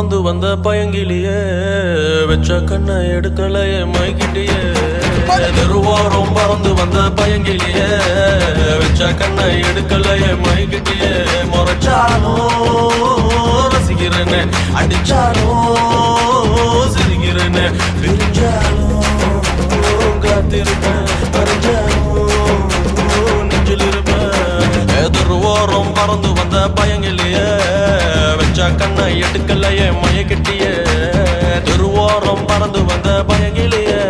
பறந்து வந்த பயங்கிலியே வச்ச கண்ணை எடுக்கலையே மைக்கிட்டியே தெருவாரம் பறந்து வந்த பயங்கிலியே வச்ச கண்ணை எடுக்கலையே மைக்கிட்டியே முறைச்சாலும் ரசிக்கிறேன்னு அடிச்சாலும் சிரிக்கிறேன்னு பிரிஞ்சாலும் காத்திருப்பேன் பறிஞ்சாலும் நெஞ்சில் இருப்பேன் தெருவாரம் பறந்து வந்த பயங்கிலியே வச்ச கண்ணை எடுக்கலையே மயக்கிட்டியே தெருவாரம் பறந்து வந்த பயங்கிலியே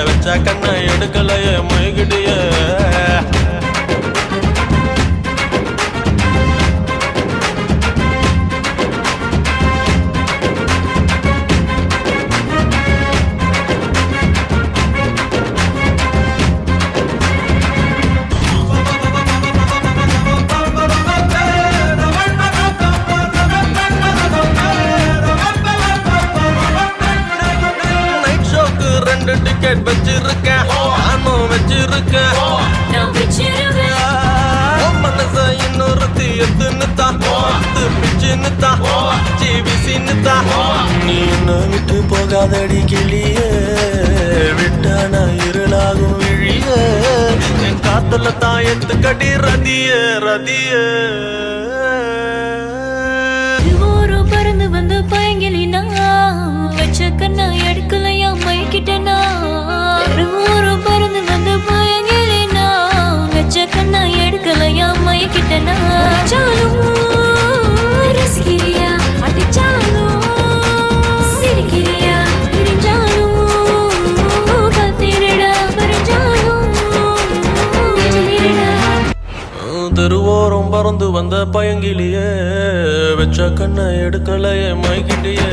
வச்ச கண்ணை எடுக்கலையே மயக்கிட்டியே டிக்கெட் வச்சிருக்கேன் நானும் வச்சிருக்கேன் மனச இன்னொருத்தி எத்துன்னு தான் பிச்சுன்னு தான் ஜிபிசின்னு தான் நீ என்ன விட்டு போகாதடி கிளியே விட்டா நான் இருளாகும் விழிய என் காத்துல தான் எத்துக்கடி ரதிய ரதிய பறந்து வந்து பயங்கிலினா வச்ச கண்ணா எடுக்கலையா மைக்கிட்டனா பறந்து வந்து பயங்கிலினா வச்ச கண்ணா எடுக்கலையா மைக்கிட்டனா சாலும் ரசிக்கிறியா அடிச்சாலும் சிரிக்கிறியா பிரிஞ்சாலும் காத்திரடா பறிஞ்சாலும் தெருவோரம் பறந்து வந்த பயங்கிலியே வச்ச கண்ணை எடுக்கலையே மைக்கிட்டியே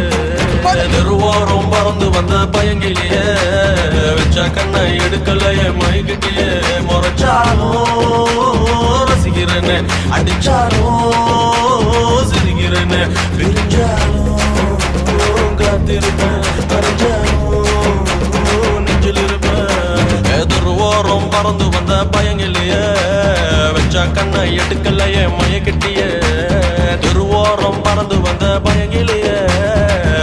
தெருவோரம் பறந்து வந்த பயங்கிலியே வச்ச கண்ணை எடுக்கலையே மைக்கிட்டியே முறைச்சாலும் ரசிக்கிறேன்னு அடிச்சாலும் சிரிக்கிறேன்னு பிரிஞ்சாலும் காத்திருப்பேன் பறிஞ்சாலும் நெஞ்சில் இருப்பேன் தெருவோரம் பறந்து வந்த பயங்கிலியே வச்ச கண்ணை எடுக்கலையே மயக்கிட்டியே தெருவோரம் பறந்து வந்த பயங்கிலியே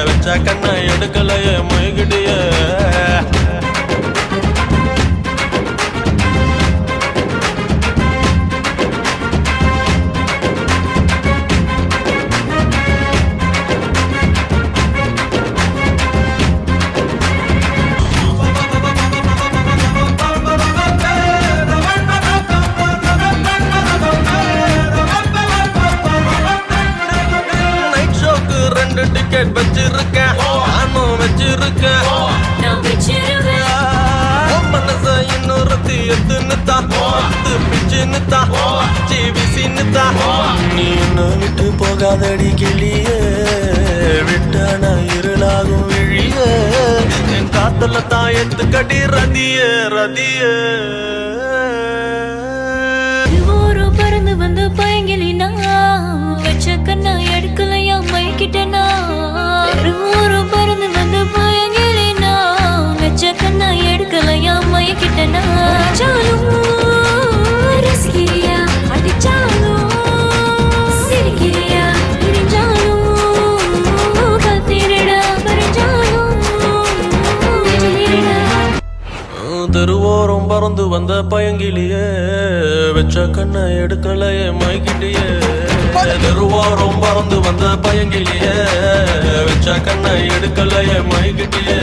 வச்ச கண்ணை எடுக்கலையே மயக்கிட்டியே டிக்கெட் வச்சிருக்கேன் நானும் வச்சிருக்கேன் மனச இன்னொருத்தி எத்துன்னு தான் பிச்சுன்னு தான் ஜிபிசின்னு தான் நீ என்ன விட்டு போகாதடி கிளியே விட்டா நான் இருளாகும் விழிய என் காத்துல தான் எத்துக்கடி ரதிய ரதிய பறந்து வந்து பயங்கிலினா வச்ச கண்ணா எடுக்கலையா மைக்கிட்டனா பறந்து வந்து பயங்கிலினா வச்ச கண்ணா எடுக்கலையா மைக்கிட்டனா சாலும் ரசிக்கிறியா அடிச்சாலும் சிரிக்கிறியா பிரிஞ்சாலும் காத்திரடா பறிஞ்சாலும் தெருவோரம் பறந்து வந்த பயங்கிலியே வச்ச கண்ணை எடுக்கலையே மைக்கிட்டியே தெருவோரம் பறந்து வந்த பயங்கிலியே வச்ச கண்ணை எடுக்கலையே மைக்கிட்டியே